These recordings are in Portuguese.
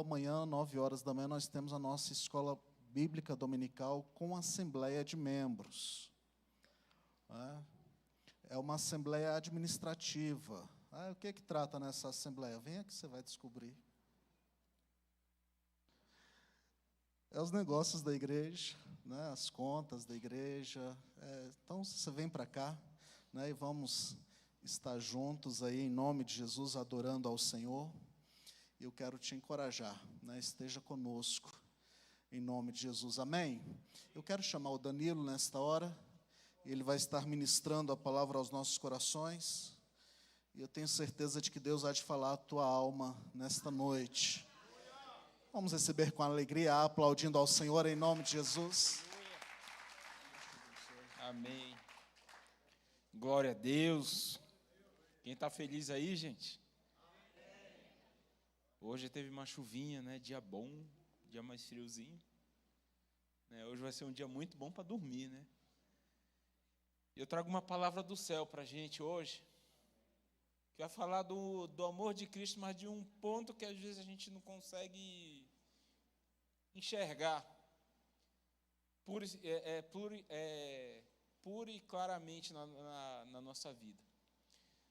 Amanhã, 9 horas da manhã, nós temos a nossa escola bíblica dominical com assembleia de membros. É uma assembleia administrativa. O que trata nessa assembleia? Venha que você vai descobrir. É os negócios da igreja, né, as contas da igreja. Então, você vem para cá, né, e vamos estar juntos aí, em nome de Jesus, adorando ao Senhor. Eu quero te encorajar, né, esteja conosco, em nome de Jesus, amém? Eu quero chamar o Danilo nesta hora, ele vai estar ministrando a palavra aos nossos corações, e eu tenho certeza de que Deus há de falar a tua alma nesta noite. Vamos receber com alegria, aplaudindo ao Senhor em nome de Jesus. Amém. Glória a Deus. Quem está feliz aí, gente? Hoje teve uma chuvinha, né? Dia bom, dia mais friozinho. Hoje vai ser um dia muito bom para dormir, né? Eu trago uma palavra do céu para a gente hoje, que vai falar do amor de Cristo, mas de um ponto que às vezes a gente não consegue enxergar pura e claramente na nossa vida.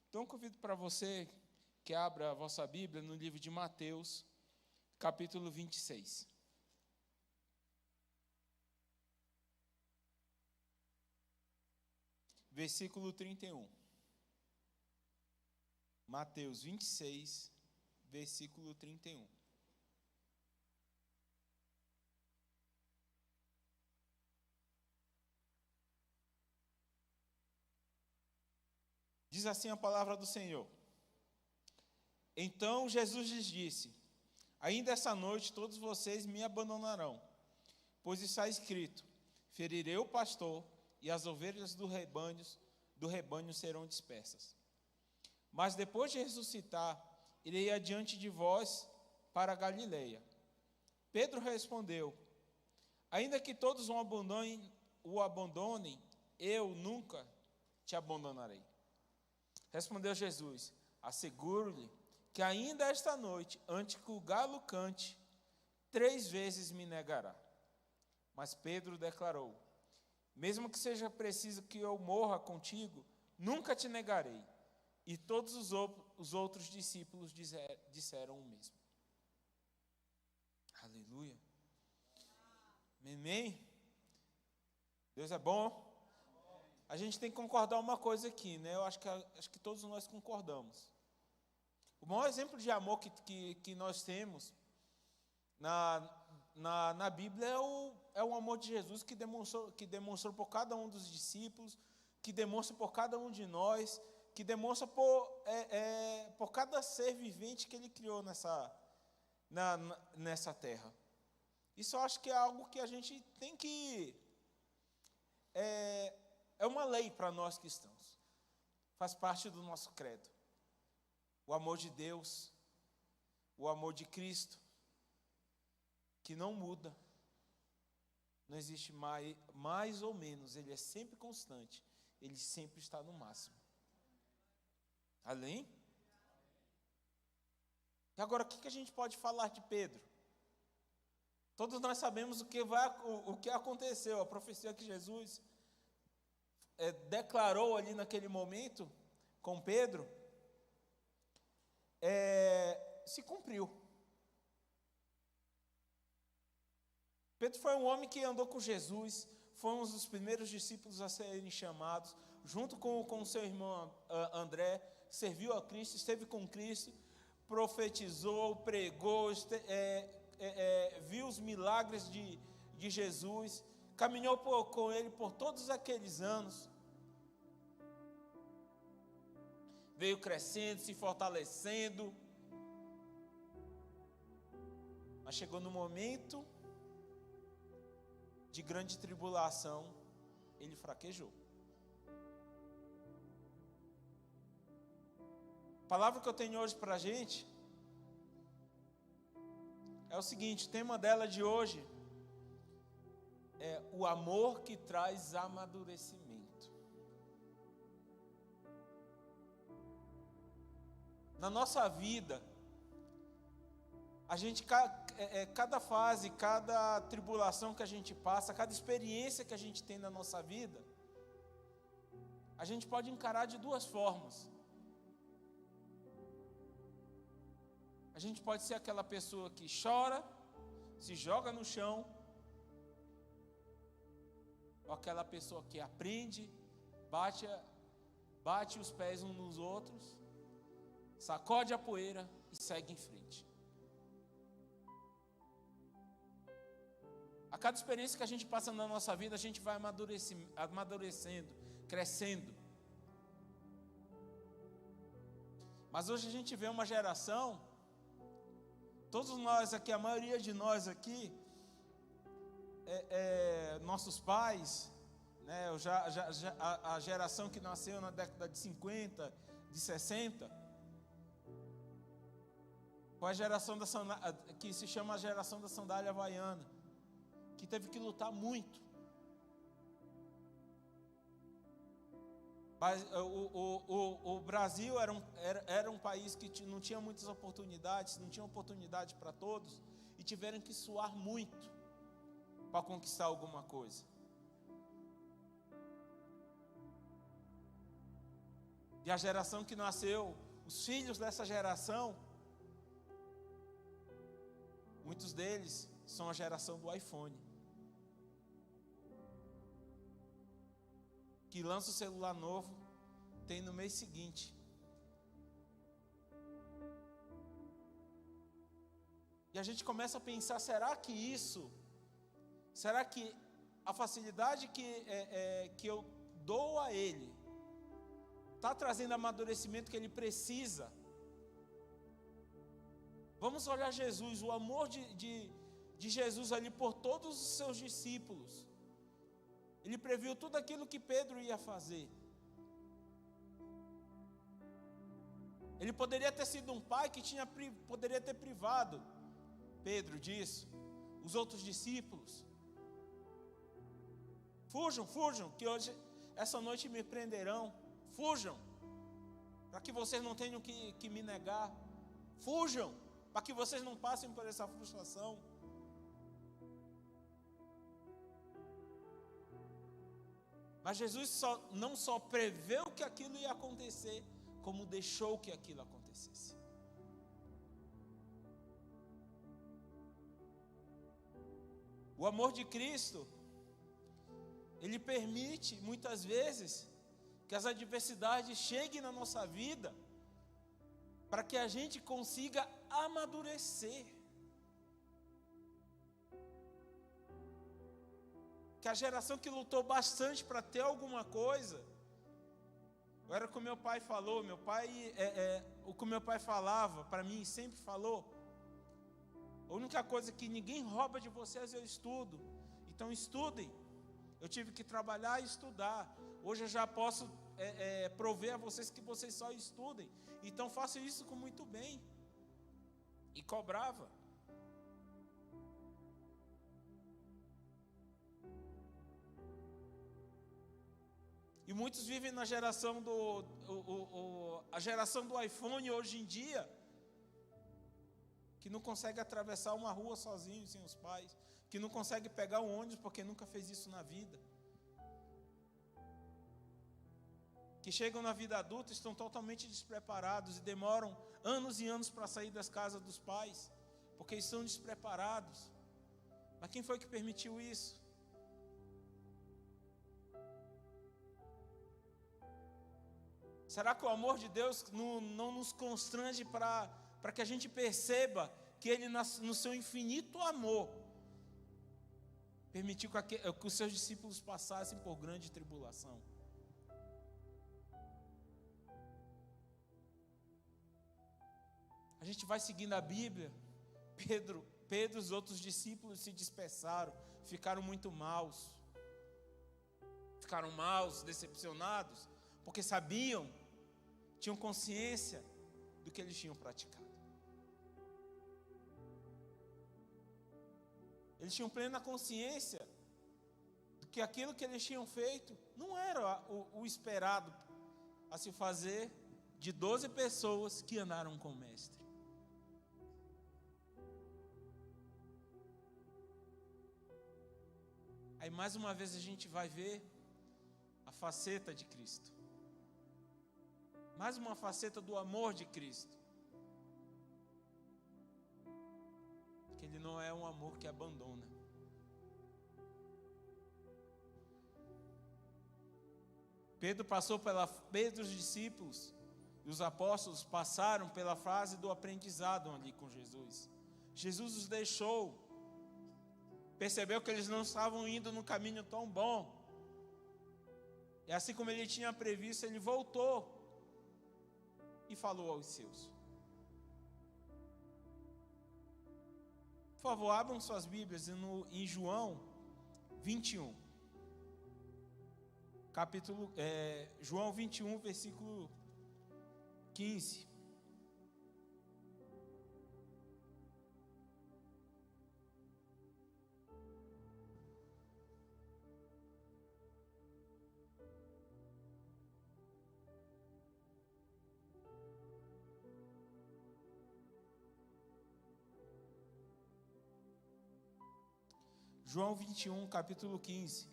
Então, eu convido para você que abra a vossa Bíblia no livro de Mateus, capítulo 26. Versículo 31. Mateus 26, versículo 31. Diz assim a palavra do Senhor. Então Jesus lhes disse: ainda essa noite todos vocês me abandonarão, pois está escrito: ferirei o pastor e as ovelhas do rebanho serão dispersas. Mas depois de ressuscitar, irei adiante de vós para a Galileia. Pedro respondeu: ainda que todos o abandonem, eu nunca te abandonarei. Respondeu Jesus: asseguro-lhe que ainda esta noite, antes que o galo cante, 3 vezes me negará. Mas Pedro declarou: mesmo que seja preciso que eu morra contigo, nunca te negarei. E todos os outros discípulos disseram o mesmo. Aleluia. Amém? Deus é bom. A gente tem que concordar uma coisa aqui, né? Eu acho que todos nós concordamos. O maior exemplo de amor que nós temos na Bíblia é o amor de Jesus que demonstrou por cada um dos discípulos, que demonstra por cada um de nós, que demonstra por cada ser vivente que Ele criou nessa terra. Isso eu acho que é algo que a gente tem que... É uma lei para nós cristãos. Faz parte do nosso credo. O amor de Deus, o amor de Cristo, que não muda. Não existe mais ou menos, ele é sempre constante, ele sempre está no máximo. Além? E agora, o que a gente pode falar de Pedro? Todos nós sabemos o que aconteceu, a profecia que Jesus declarou ali naquele momento com Pedro, se cumpriu. Pedro foi um homem que andou com Jesus, foi um dos primeiros discípulos a serem chamados, junto com seu irmão André, serviu a Cristo, esteve com Cristo, profetizou, pregou, viu os milagres de Jesus, caminhou com ele por todos aqueles anos, veio crescendo, se fortalecendo, mas chegou no momento de grande tribulação, ele fraquejou. A palavra que eu tenho hoje para a gente é o seguinte: o tema dela de hoje é o amor que traz amadurecimento. Na nossa vida, cada fase, cada tribulação que a gente passa, cada experiência que a gente tem na nossa vida, a gente pode encarar de duas formas. A gente pode ser aquela pessoa que chora, se joga no chão, ou aquela pessoa que aprende, bate os pés uns nos outros, sacode a poeira e segue em frente. A cada experiência que a gente passa na nossa vida, a gente vai amadurecendo, crescendo. Mas hoje a gente vê uma geração, todos nós aqui, a maioria de nós aqui, nossos pais, né, a geração que nasceu na década de 50, de 60, foi a geração que se chama a geração da sandália havaiana, que teve que lutar muito. O Brasil era um país que não tinha muitas oportunidades, não tinha oportunidade para todos, e tiveram que suar muito para conquistar alguma coisa. E a geração que nasceu, os filhos dessa geração, muitos deles são a geração do iPhone, que lança o celular novo, tem no mês seguinte. E a gente começa a pensar, será que a facilidade que eu dou a ele, está trazendo o amadurecimento que ele precisa? Vamos olhar Jesus, o amor de Jesus ali por todos os seus discípulos. Ele previu tudo aquilo que Pedro ia fazer. Ele poderia ter sido um pai que poderia ter privado Pedro disso, os outros discípulos. Fujam, que hoje, essa noite me prenderão. Fujam, para que vocês não tenham que me negar. Fujam, para que vocês não passem por essa frustração. Mas Jesus não só preveu que aquilo ia acontecer, como deixou que aquilo acontecesse. O amor de Cristo, ele permite muitas vezes que as adversidades cheguem na nossa vida, para que a gente consiga amadurecer. Que a geração que lutou bastante para ter alguma coisa, era o que o meu pai falou, o que o meu pai falava para mim, sempre falou: a única coisa que ninguém rouba de vocês é o estudo, então estudem. Eu tive que trabalhar e estudar, hoje eu já posso prover a vocês que vocês só estudem, então façam isso com muito bem. E cobrava. E muitos vivem na geração a geração do iPhone hoje em dia, que não consegue atravessar uma rua sozinho, sem os pais, que não consegue pegar um ônibus porque nunca fez isso na vida, que chegam na vida adulta, estão totalmente despreparados e demoram anos e anos para sair das casas dos pais, porque estão despreparados. Mas quem foi que permitiu isso? Será que o amor de Deus não nos constrange para que a gente perceba que Ele, no seu infinito amor, permitiu que os seus discípulos passassem por grande tribulação? A gente vai seguindo a Bíblia. Pedro e os outros discípulos se dispersaram, ficaram muito maus. Ficaram maus, decepcionados, porque tinham consciência do que eles tinham praticado. Eles tinham plena consciência de que aquilo que eles tinham feito não era o esperado a se fazer de 12 pessoas que andaram com o Mestre. Aí mais uma vez a gente vai ver a faceta de Cristo. Mais uma faceta do amor de Cristo. Que Ele não é um amor que abandona. Pedro e os discípulos e os apóstolos passaram pela fase do aprendizado ali com Jesus. Jesus os deixou. Percebeu que eles não estavam indo num caminho tão bom. E assim como Ele tinha previsto, Ele voltou e falou aos seus. Por favor, abram suas Bíblias em João 21. João 21, versículo 15. João 21, capítulo 15.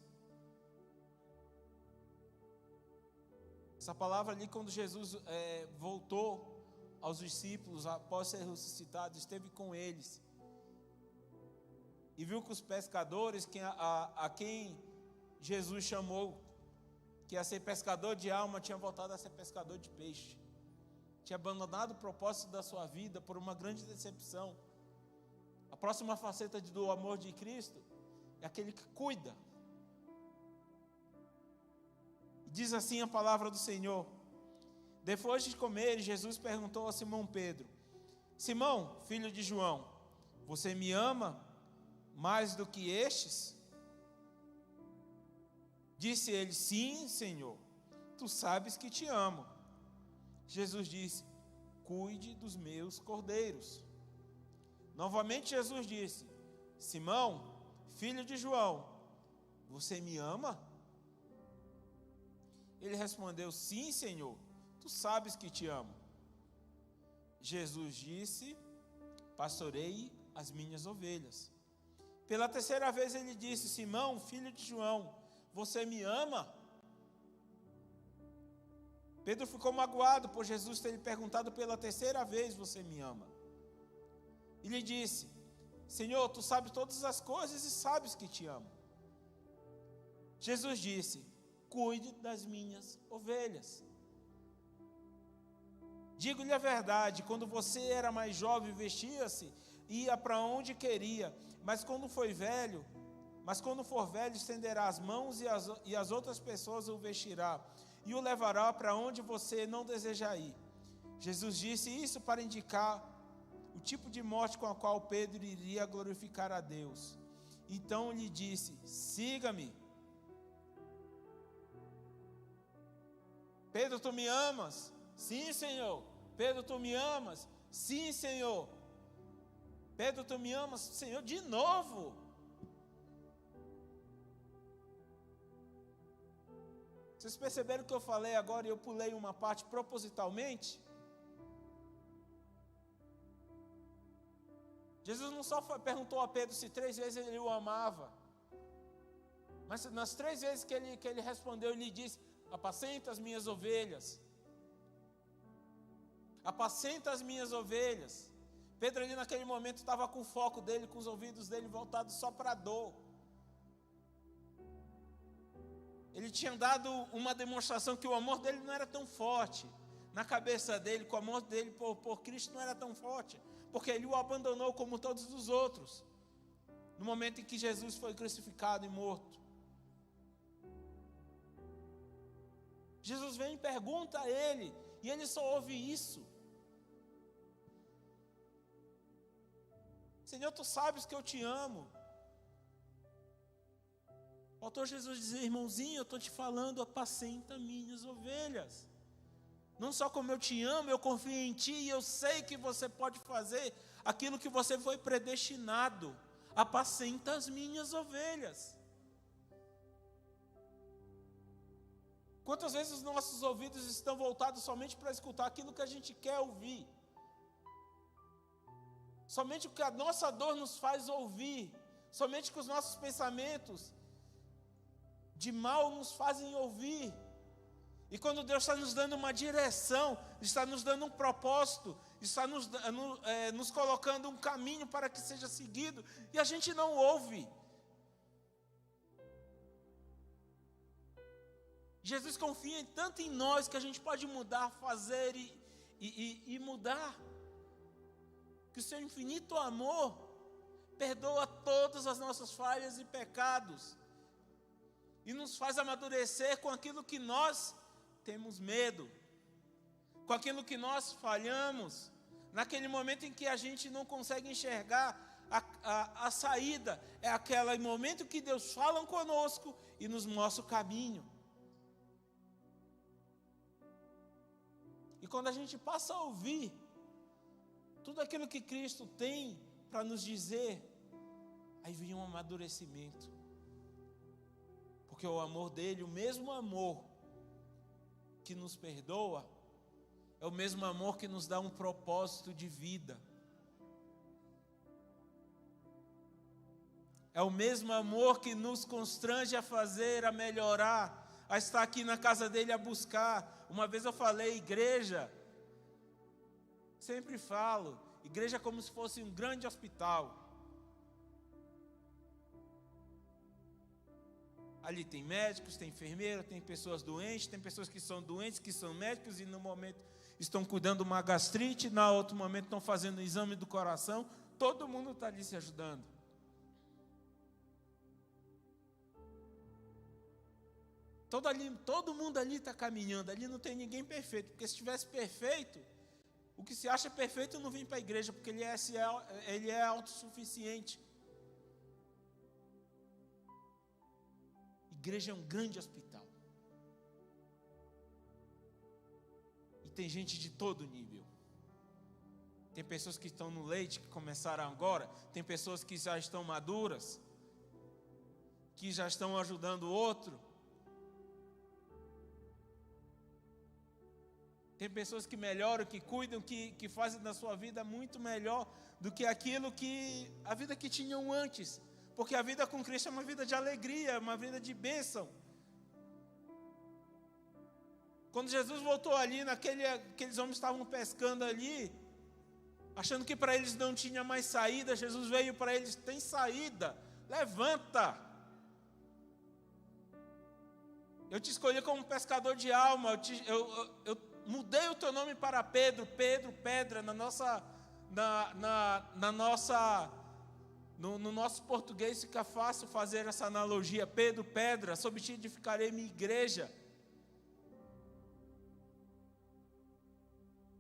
Essa palavra ali, quando Jesus voltou aos discípulos, após ser ressuscitado, esteve com eles. E viu que os pescadores, a quem Jesus chamou, que ia ser pescador de alma, tinha voltado a ser pescador de peixe. Tinha abandonado o propósito da sua vida por uma grande decepção. A próxima faceta do amor de Cristo é aquele que cuida. Diz assim a palavra do Senhor: depois de comer, Jesus perguntou a Simão Pedro: Simão, filho de João, você me ama mais do que estes? Disse ele: sim, Senhor, tu sabes que te amo. Jesus disse: cuide dos meus cordeiros. Novamente Jesus disse: Simão, filho de João, você me ama? Ele respondeu: sim, Senhor, tu sabes que te amo. Jesus disse: pastoreie as minhas ovelhas. Pela terceira vez ele disse: Simão, filho de João, você me ama? Pedro ficou magoado por Jesus ter lhe perguntado pela terceira vez: você me ama? E lhe disse: Senhor, tu sabes todas as coisas e sabes que te amo. Jesus disse: cuide das minhas ovelhas. Digo-lhe a verdade, quando você era mais jovem, vestia-se, ia para onde queria, mas quando for velho, estenderá as mãos e as outras pessoas o vestirá e o levará para onde você não deseja ir. Jesus disse isso para indicar o tipo de morte com a qual Pedro iria glorificar a Deus. Então lhe disse: siga-me. Pedro, tu me amas? Sim, Senhor. Pedro, tu me amas? Sim, Senhor. Pedro, tu me amas? Senhor, de novo. Vocês perceberam que eu falei agora e eu pulei uma parte propositalmente? Jesus não só perguntou a Pedro se 3 vezes ele o amava, mas nas 3 vezes que ele respondeu, ele disse: apacenta as minhas ovelhas. Apacenta as minhas ovelhas. Pedro ali naquele momento estava com o foco dele, com os ouvidos dele voltados só para a dor. Ele tinha dado uma demonstração que o amor dele não era tão forte. Na cabeça dele, que o amor dele por Cristo não era tão forte, porque ele o abandonou como todos os outros, no momento em que Jesus foi crucificado e morto. Jesus vem e pergunta a ele, e ele só ouve isso: Senhor, tu sabes que eu te amo. Faltou Jesus dizer: irmãozinho, eu estou te falando, apacenta minhas ovelhas. Não só como eu te amo, eu confio em ti e eu sei que você pode fazer aquilo que você foi predestinado. Apacenta as minhas ovelhas. Quantas vezes os nossos ouvidos estão voltados somente para escutar aquilo que a gente quer ouvir? Somente o que a nossa dor nos faz ouvir. Somente que os nossos pensamentos de mal nos fazem ouvir. E quando Deus está nos dando uma direção, está nos dando um propósito, está nos colocando um caminho para que seja seguido, e a gente não ouve. Jesus confia tanto em nós que a gente pode mudar, fazer e mudar. Que o seu infinito amor perdoa todas as nossas falhas e pecados e nos faz amadurecer com aquilo que nós temos medo, com aquilo que nós falhamos, naquele momento em que a gente não consegue enxergar a saída, é aquele momento que Deus fala conosco e nos mostra o caminho. E quando a gente passa a ouvir tudo aquilo que Cristo tem para nos dizer, aí vem um amadurecimento. Porque o amor dele, o mesmo amor que nos perdoa, é o mesmo amor que nos dá um propósito de vida. É o mesmo amor que nos constrange a fazer, a melhorar, a estar aqui na casa dele a buscar. Uma vez eu falei, igreja, sempre falo, igreja é como se fosse um grande hospital. Ali tem médicos, tem enfermeiro, tem pessoas doentes, tem pessoas que são doentes, que são médicos e no momento estão cuidando de uma gastrite, no outro momento estão fazendo o exame do coração. Todo mundo está ali se ajudando. Todo mundo ali está caminhando, ali não tem ninguém perfeito, porque se estivesse perfeito, o que se acha perfeito não vem para a igreja, porque ele é autossuficiente. Igreja é um grande hospital. E tem gente de todo nível. Tem pessoas que estão no leite, que começaram agora, tem pessoas que já estão maduras, que já estão ajudando o outro. Tem pessoas que melhoram, que cuidam, que fazem da sua vida muito melhor do que a vida que tinham antes. Porque a vida com Cristo é uma vida de alegria, uma vida de bênção. Quando Jesus voltou ali, aqueles homens estavam pescando ali, achando que para eles não tinha mais saída, Jesus veio para eles, tem saída, levanta. Eu te escolhi como pescador de alma, eu mudei o teu nome para Pedro, pedra, no nosso português fica fácil fazer essa analogia, Pedro, pedra, sobre ti edificarei minha igreja.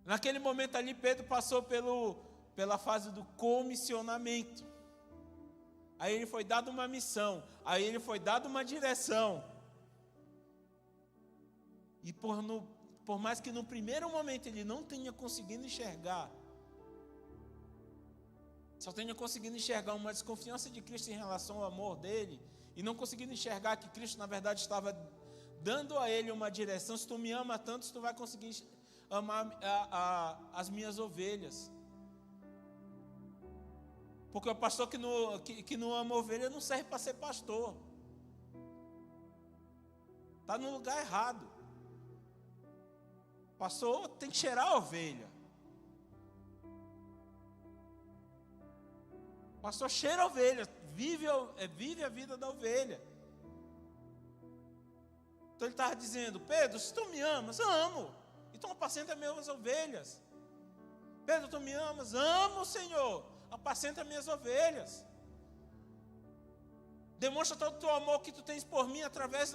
Naquele momento ali, Pedro passou pela fase do comissionamento. Aí ele foi dado uma missão, aí ele foi dado uma direção. E por mais que no primeiro momento ele não tenha conseguido enxergar, só tenha conseguido enxergar uma desconfiança de Cristo em relação ao amor dele, e não conseguindo enxergar que Cristo na verdade estava dando a ele uma direção. Se tu me ama tanto, tu vai conseguir amar as minhas ovelhas. Porque o pastor que não ama ovelha não serve para ser pastor. Está no lugar errado. Pastor tem que cheirar a ovelha. Pastor cheira a ovelha, vive a vida da ovelha. Então ele estava dizendo, Pedro, se tu me amas, amo. Então apacenta as minhas ovelhas. Pedro, tu me amas? Amo, Senhor. Apacenta as minhas ovelhas. Demonstra todo o teu amor que tu tens por mim através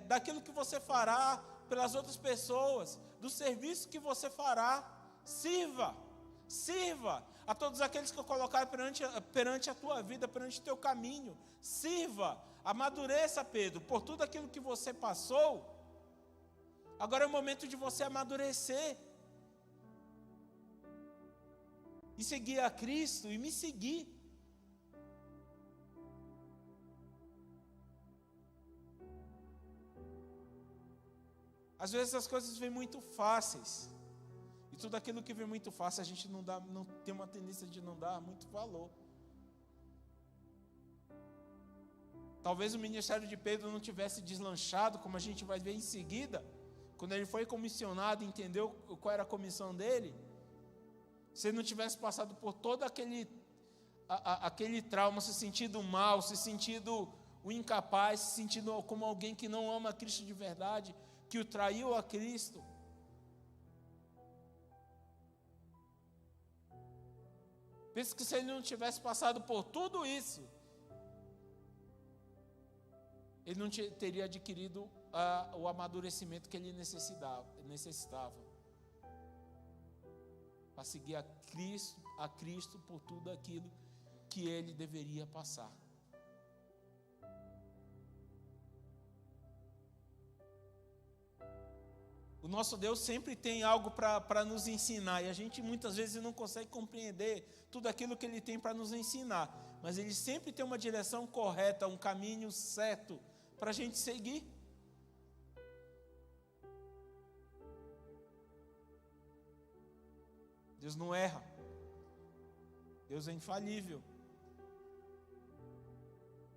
daquilo que você fará pelas outras pessoas, do serviço que você fará. Sirva a todos aqueles que eu colocar perante a tua vida, perante o teu caminho. Sirva, amadureça, Pedro, por tudo aquilo que você passou. Agora é o momento de você amadurecer e seguir a Cristo e me seguir. Às vezes as coisas vêm muito fáceis. E tudo aquilo que vem muito fácil, a gente não tem uma tendência de não dar muito valor. Talvez o ministério de Pedro não tivesse deslanchado, como a gente vai ver em seguida, quando ele foi comissionado, entendeu qual era a comissão dele. Se ele não tivesse passado por todo aquele trauma, se sentindo mal, se sentindo o incapaz, se sentindo como alguém que não ama Cristo de verdade, que o traiu a Cristo. Penso que se ele não tivesse passado por tudo isso, ele não teria adquirido o amadurecimento que ele necessitava para seguir a Cristo por tudo aquilo que ele deveria passar. O nosso Deus sempre tem algo para nos ensinar, e a gente muitas vezes não consegue compreender tudo aquilo que Ele tem para nos ensinar, mas Ele sempre tem uma direção correta, um caminho certo para a gente seguir. Deus não erra, Deus é infalível.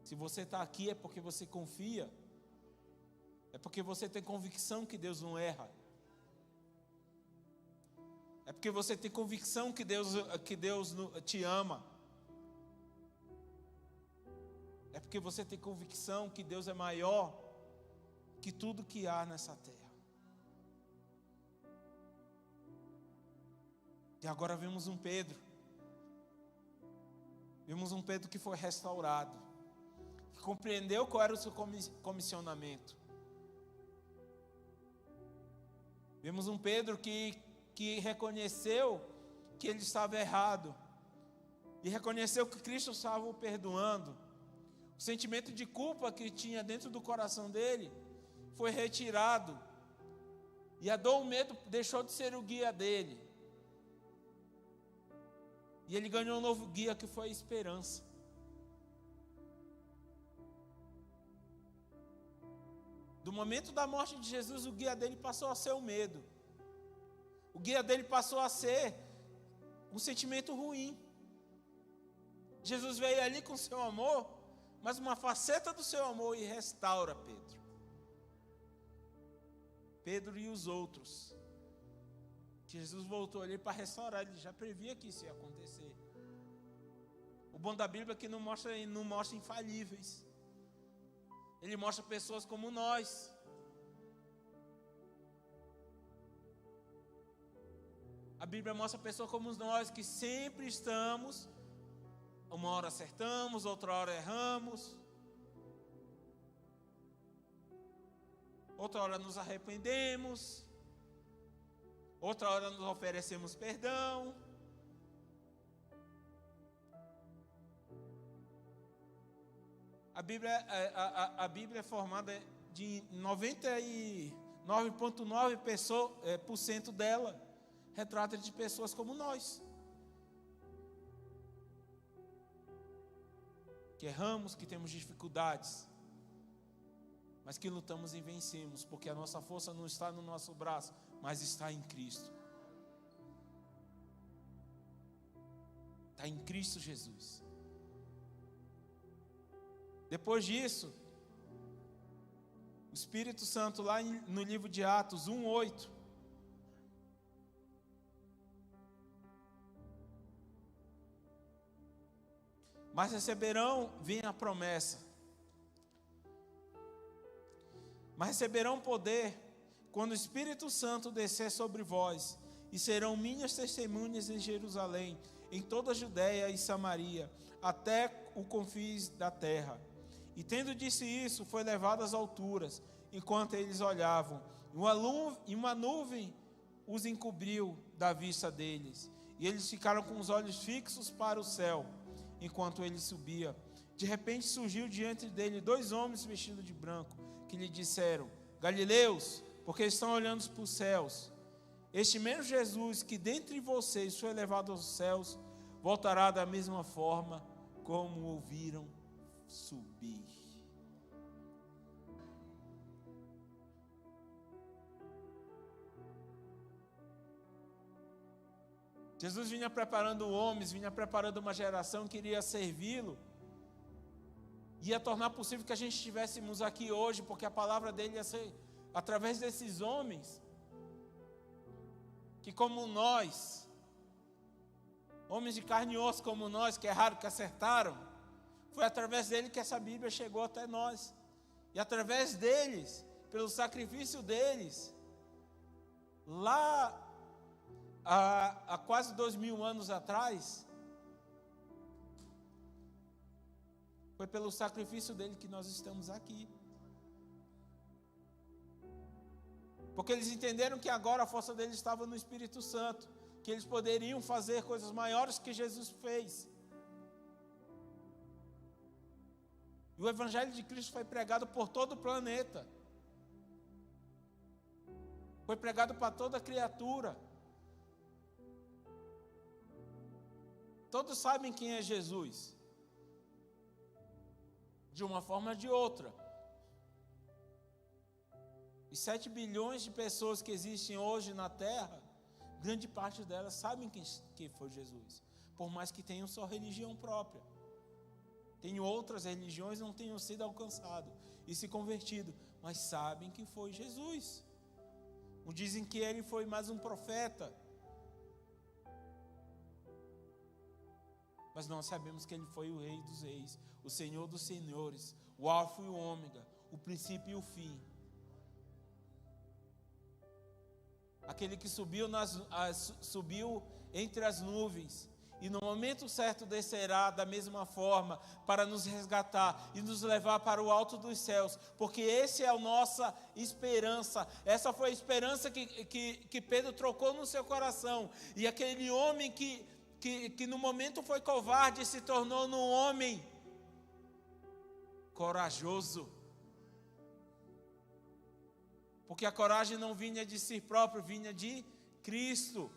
Se você está aqui é porque você confia, é porque você tem convicção que Deus não erra. É porque você tem convicção que Deus te ama. É porque você tem convicção que Deus é maior que tudo que há nessa terra. E agora vemos um Pedro. Vemos um Pedro que foi restaurado, que compreendeu qual era o seu comissionamento. Vemos um Pedro que reconheceu que ele estava errado e reconheceu que Cristo estava o perdoando. O sentimento de culpa que tinha dentro do coração dele foi retirado, e a dor, o medo deixou de ser o guia dele, e ele ganhou um novo guia, que foi a esperança. Do momento da morte de Jesus, o guia dele passou a ser o medo. O guia dele passou a ser um sentimento ruim. Jesus veio ali com seu amor, mas uma faceta do seu amor, e restaura Pedro. Pedro e os outros. Jesus voltou ali para restaurar, ele já previa que isso ia acontecer. O bom da Bíblia é que não mostra infalíveis. Ele mostra pessoas como nós. A Bíblia mostra pessoas como nós, que sempre estamos, uma hora acertamos, outra hora erramos, outra hora nos arrependemos, outra hora nos oferecemos perdão. A Bíblia é formada de 99,9% dela retrata de pessoas como nós, que erramos, que temos dificuldades, mas que lutamos e vencemos, porque a nossa força não está no nosso braço, mas está em Cristo. Está em Cristo Jesus. Depois disso, o Espírito Santo, lá no livro de Atos 1:8, mas receberão, vem a promessa, mas receberão poder quando o Espírito Santo descer sobre vós, e serão minhas testemunhas em Jerusalém, em toda a Judéia e Samaria, até o confins da terra. E tendo dito isso, foi levado às alturas, enquanto eles olhavam, e uma nuvem os encobriu da vista deles, e eles ficaram com os olhos fixos para o céu, enquanto ele subia. De repente surgiu diante dele 2 homens vestidos de branco, que lhe disseram: Galileus, porque estão olhando para os céus? Este mesmo Jesus, que dentre vocês foi levado aos céus, voltará da mesma forma como ouviram subir. Jesus vinha preparando homens, vinha preparando uma geração que iria servi-lo, ia tornar possível que a gente estivéssemos aqui hoje, porque a palavra dele ia ser através desses homens, que como nós, homens de carne e osso como nós, que erraram, que acertaram, foi através dele que essa Bíblia chegou até nós. E através deles, pelo sacrifício deles, lá há quase 2000 anos atrás, foi pelo sacrifício dele que nós estamos aqui. Porque eles entenderam que agora a força deles estava no Espírito Santo, que eles poderiam fazer coisas maiores que Jesus fez. E o Evangelho de Cristo foi pregado por todo o planeta. Foi pregado para toda criatura. Todos sabem quem é Jesus, de uma forma ou de outra. E 7 bilhões de pessoas que existem hoje na Terra, grande parte delas sabem quem foi Jesus, por mais que tenham sua religião própria. Tem outras religiões que não tenham sido alcançado e se convertido, mas sabem que foi Jesus. Dizem que ele foi mais um profeta, mas nós sabemos que ele foi o Rei dos Reis, o Senhor dos Senhores, o Alfa e o Ômega, o princípio e o fim. Aquele que subiu entre as nuvens e no momento certo descerá da mesma forma para nos resgatar e nos levar para o alto dos céus, porque essa é a nossa esperança. Essa foi a esperança que Pedro trocou no seu coração, e aquele homem que no momento foi covarde se tornou um homem corajoso, porque a coragem não vinha de si próprio, vinha de Cristo.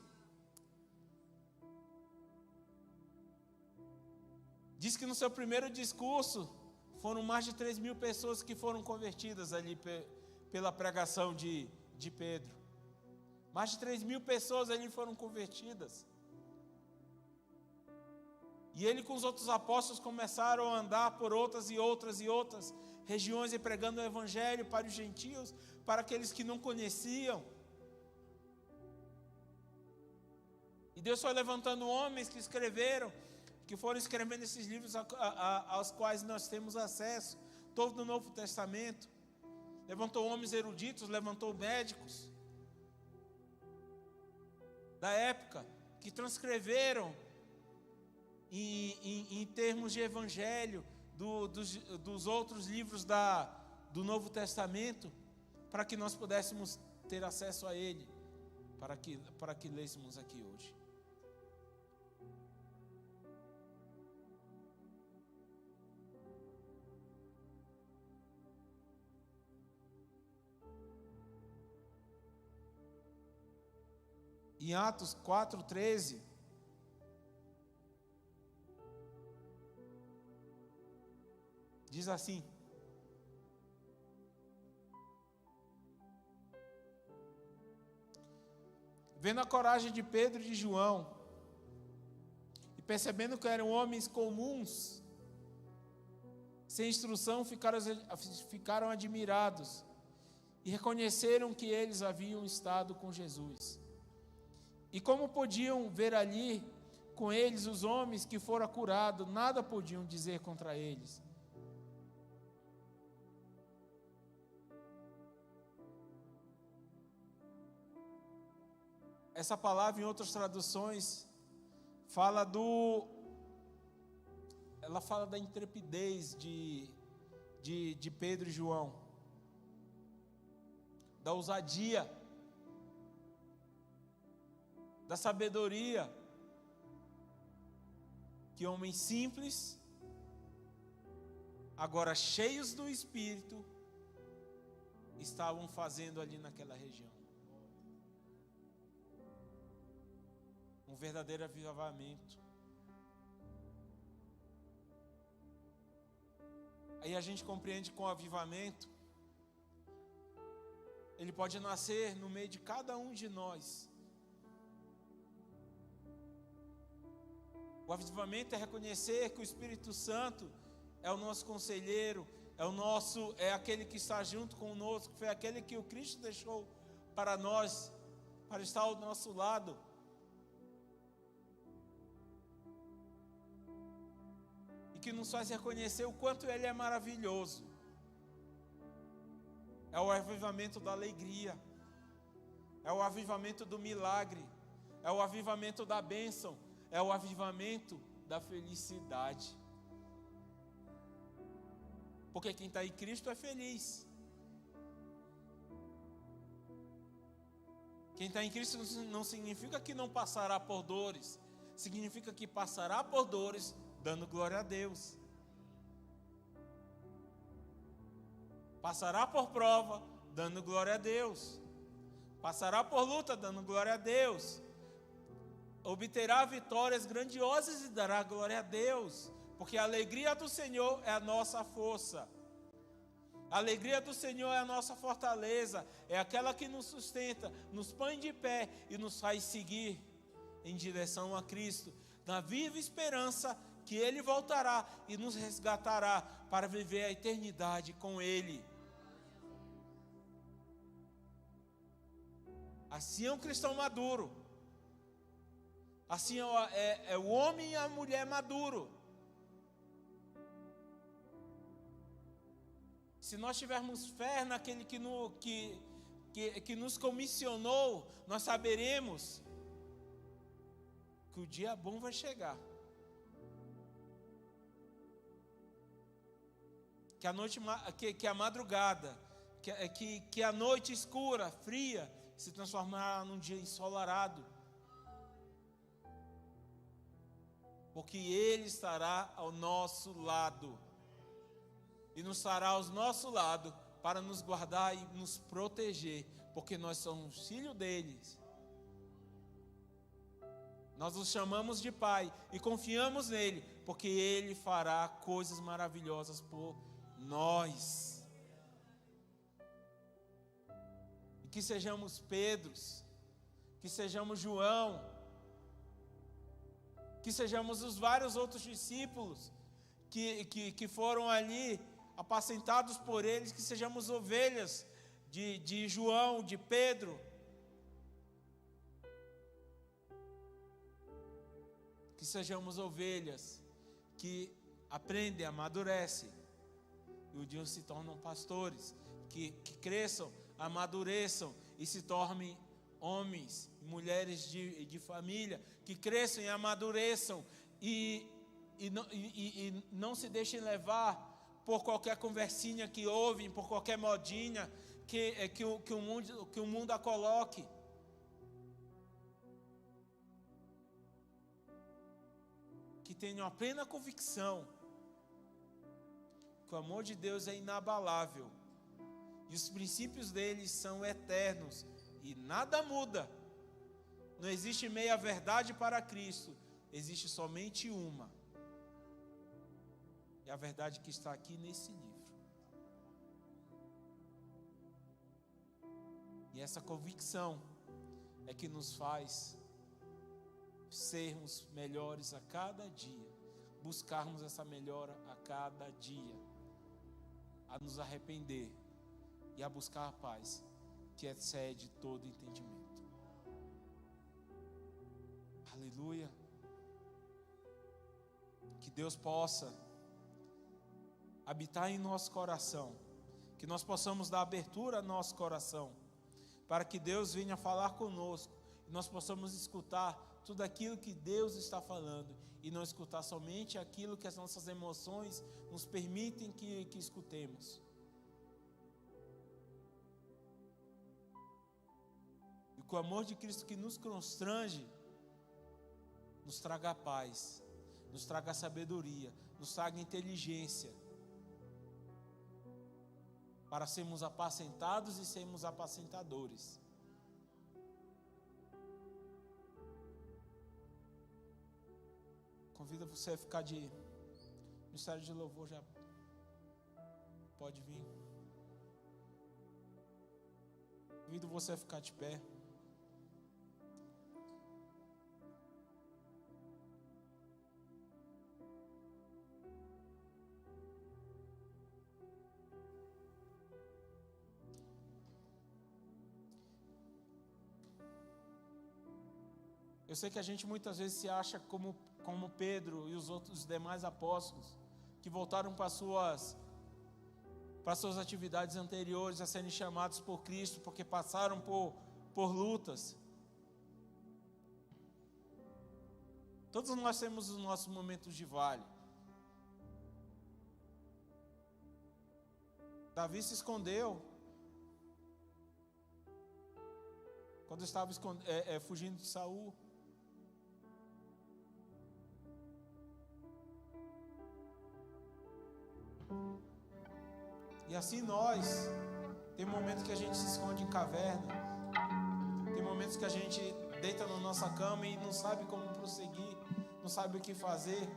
Diz que no seu primeiro discurso, foram mais de 3.000 pessoas que foram convertidas ali pela pregação de Pedro. Mais de 3.000 pessoas ali foram convertidas. E ele com os outros apóstolos começaram a andar por outras e outras e outras regiões e pregando o Evangelho para os gentios, para aqueles que não conheciam. E Deus foi levantando homens que escreveram, que foram escrevendo esses livros aos quais nós temos acesso, todo o Novo Testamento. Levantou homens eruditos, levantou médicos da época, que transcreveram em termos de evangelho dos outros livros do Novo Testamento, para que nós pudéssemos ter acesso a ele, para que lêssemos aqui hoje. Em Atos 4:13, diz assim: vendo a coragem de Pedro e de João, e percebendo que eram homens comuns, sem instrução, ficaram admirados, e reconheceram que eles haviam estado com Jesus. E como podiam ver ali com eles os homens que foram curados, nada podiam dizer contra eles. Essa palavra, em outras traduções, ela fala da intrepidez de Pedro e João, da ousadia, da sabedoria, que homens simples, agora cheios do Espírito, estavam fazendo ali naquela região. Um verdadeiro avivamento. Aí a gente compreende que com o avivamento, ele pode nascer no meio de cada um de nós. O avivamento é reconhecer que o Espírito Santo, é o nosso conselheiro, é aquele que está junto conosco, foi aquele que o Cristo deixou para nós, para estar ao nosso lado. E que nos faz reconhecer o quanto Ele é maravilhoso. É o avivamento da alegria, é o avivamento do milagre, é o avivamento da bênção, é o avivamento da felicidade. Porque quem está em Cristo é feliz. Quem está em Cristo não significa que não passará por dores, significa que passará por dores dando glória a Deus. Passará por prova dando glória a Deus. Passará por luta dando glória a Deus. Obterá vitórias grandiosas e dará glória a Deus. Porque a alegria do Senhor é a nossa força. A alegria do Senhor é a nossa fortaleza. É aquela que nos sustenta, nos põe de pé e nos faz seguir em direção a Cristo, na viva esperança que Ele voltará e nos resgatará para viver a eternidade com Ele. Assim é um cristão maduro. Assim é o homem e a mulher maduro. Se nós tivermos fé naquele que nos comissionou, nós saberemos que o dia bom vai chegar. Que a madrugada, que a noite escura, fria, se transformará num dia ensolarado. Porque Ele estará ao nosso lado. E nos estará ao nosso lado para nos guardar e nos proteger. Porque nós somos filhos deles. Nós os chamamos de Pai e confiamos nele. Porque Ele fará coisas maravilhosas por nós. E que sejamos Pedros, que sejamos João, que sejamos os vários outros discípulos que foram ali apacentados por eles, que sejamos ovelhas de João, de Pedro, que sejamos ovelhas que aprendem, amadurecem, e um dia se tornam pastores, que cresçam, amadureçam e se tornem homens e mulheres de família, que cresçam e amadureçam e não se deixem levar por qualquer conversinha que ouvem, por qualquer modinha que o mundo a coloque. Que tenham a plena convicção que o amor de Deus é inabalável e os princípios dele são eternos e nada muda. Não existe meia verdade para Cristo, existe somente uma. É a verdade que está aqui nesse livro. E essa convicção é que nos faz sermos melhores a cada dia, buscarmos essa melhora a cada dia, a nos arrepender e a buscar a paz que excede todo entendimento. Aleluia. Que Deus possa habitar em nosso coração, que nós possamos dar abertura ao nosso coração, para que Deus venha falar conosco, e nós possamos escutar tudo aquilo que Deus está falando, e não escutar somente aquilo que as nossas emoções nos permitem que escutemos. E que o amor de Cristo que nos constrange, nos traga paz, nos traga sabedoria, nos traga inteligência, para sermos apacentados e sermos apacentadores. Convido você a ficar de... O ministério de louvor já pode vir. Convido você a ficar de pé. Eu sei que a gente muitas vezes se acha como Pedro e os demais apóstolos, que voltaram para suas atividades anteriores a serem chamados por Cristo, porque passaram por lutas. Todos nós temos os nossos momentos de vale. Davi se escondeu quando estava fugindo de Saul. E assim nós, tem momentos que a gente se esconde em caverna, tem momentos que a gente deita na nossa cama e não sabe como prosseguir, não sabe o que fazer.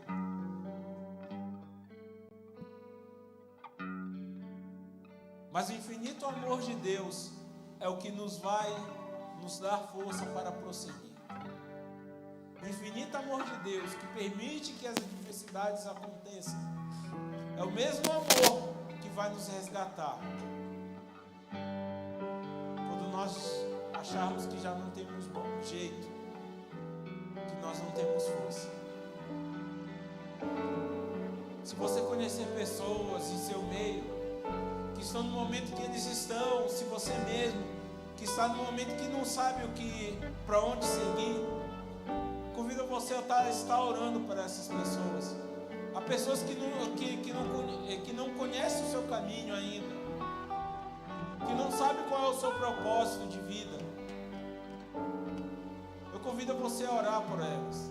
Mas o infinito amor de Deus é o que nos vai nos dar força para prosseguir. O infinito amor de Deus que permite que as adversidades aconteçam é o mesmo amor que vai nos resgatar quando nós acharmos que já não temos bom jeito, que nós não temos força. Se você conhecer pessoas em seu meio que estão no momento que eles estão, se você mesmo que está no momento que não sabe para onde seguir, convido você a estar orando por essas pessoas. Há pessoas que não conhecem o seu caminho ainda, que não sabem qual é o seu propósito de vida. Eu convido você a orar por elas.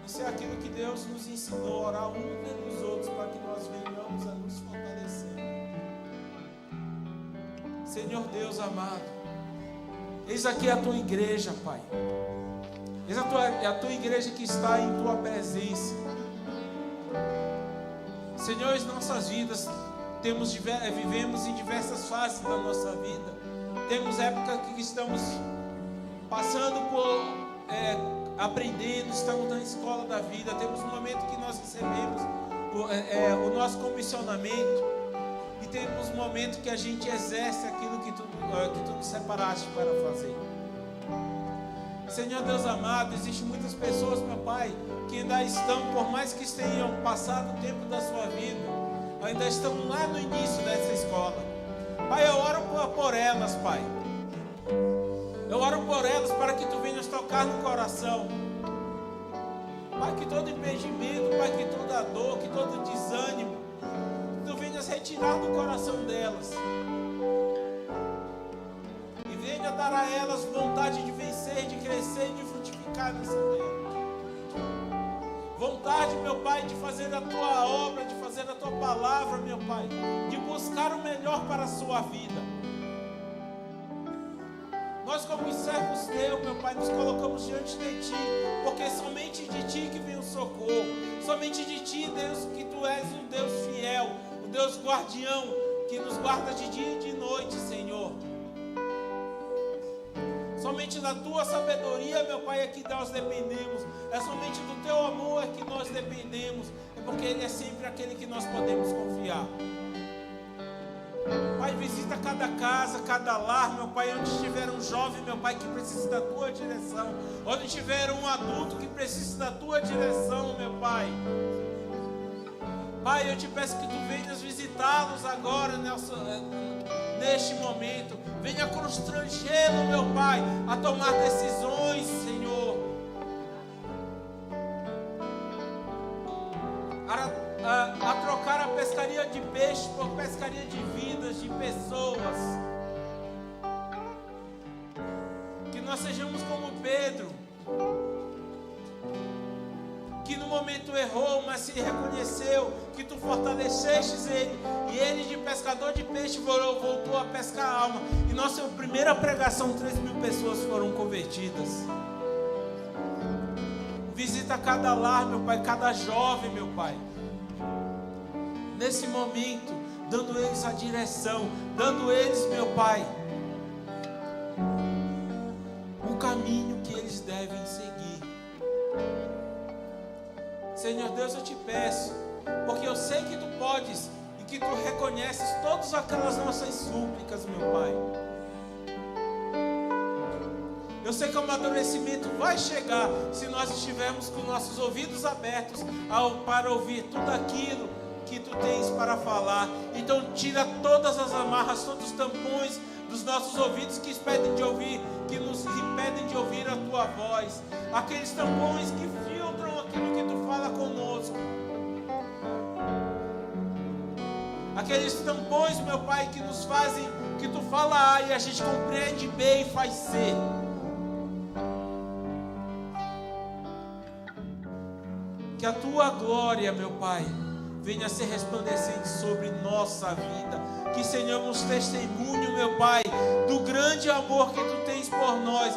Isso é aquilo que Deus nos ensinou, a orar um pelos outros, para que nós venhamos a nos fortalecer. Senhor Deus amado, eis aqui a tua igreja, Pai. Eis a tua igreja que está em tua presença. Senhor, as nossas vidas vivemos em diversas fases da nossa vida. Temos épocas que estamos passando aprendendo, estamos na escola da vida. Temos um momento que nós recebemos o nosso comissionamento, e temos um momento que a gente exerce aquilo que tu nos separaste para fazer. Senhor Deus amado, existem muitas pessoas, meu Pai, que ainda estão, por mais que tenham passado o tempo da sua vida, ainda estão lá no início dessa escola. Pai, eu oro por elas, Pai. Eu oro por elas para que tu venhas tocar no coração. Pai, que todo impedimento, Pai, que toda dor, que todo desânimo, tu venhas retirar do coração delas. E venha dar a elas vontade de vencer, de crescer e de frutificar nessa terra. Vontade, meu Pai, de fazer a tua obra, de fazer a tua palavra, meu Pai, de buscar o melhor para a sua vida. Nós, como servos teus, meu Pai, nos colocamos diante de Ti, porque somente de Ti que vem o socorro, somente de Ti, Deus, que Tu és um Deus fiel, um Deus guardião, que nos guarda de dia e de noite, Senhor. Somente da Tua sabedoria, meu Pai, é que nós dependemos. É somente do Teu amor é que nós dependemos. É porque Ele é sempre aquele que nós podemos confiar. Pai, visita cada casa, cada lar, meu Pai, onde estiver um jovem, meu Pai, que precisa da Tua direção, onde estiver um adulto que precisa da Tua direção, meu Pai. Pai, eu te peço que Tu venhas visitá-los agora, neste momento. Venha constrangê-lo, meu Pai, a tomar decisões, Senhor. A trocar a pescaria de peixe por pescaria de vidas, de pessoas. Que nós sejamos como Pedro, que no momento errou, mas se reconheceu, que tu fortalecestes ele, e ele de pescador de peixe voltou a pescar a alma. E nossa primeira pregação, 3.000 pessoas foram convertidas. Visita cada lar, meu Pai, cada jovem, meu Pai, nesse momento, dando eles a direção, dando eles, meu Pai, o caminho que eles devem seguir. Senhor Deus, eu te peço, porque eu sei que Tu podes e que Tu reconheces todas aquelas nossas súplicas, meu Pai. Eu sei que o amadurecimento vai chegar se nós estivermos com nossos ouvidos abertos para ouvir tudo aquilo que tu tens para falar. Então tira todas as amarras, todos os tampões dos nossos ouvidos que impedem de ouvir, que nos impedem de ouvir a tua voz. Aqueles tampões que filtram aquilo que tu fala conosco. Aqueles tampões, meu Pai, que nos fazem, que tu fala A e a gente compreende B e faz C. Que a tua glória, meu Pai, venha ser resplandecente sobre nossa vida. Que sejamos testemunho, meu Pai, do grande amor que tu tens por nós.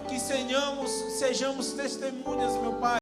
Que sejamos testemunhas, meu Pai,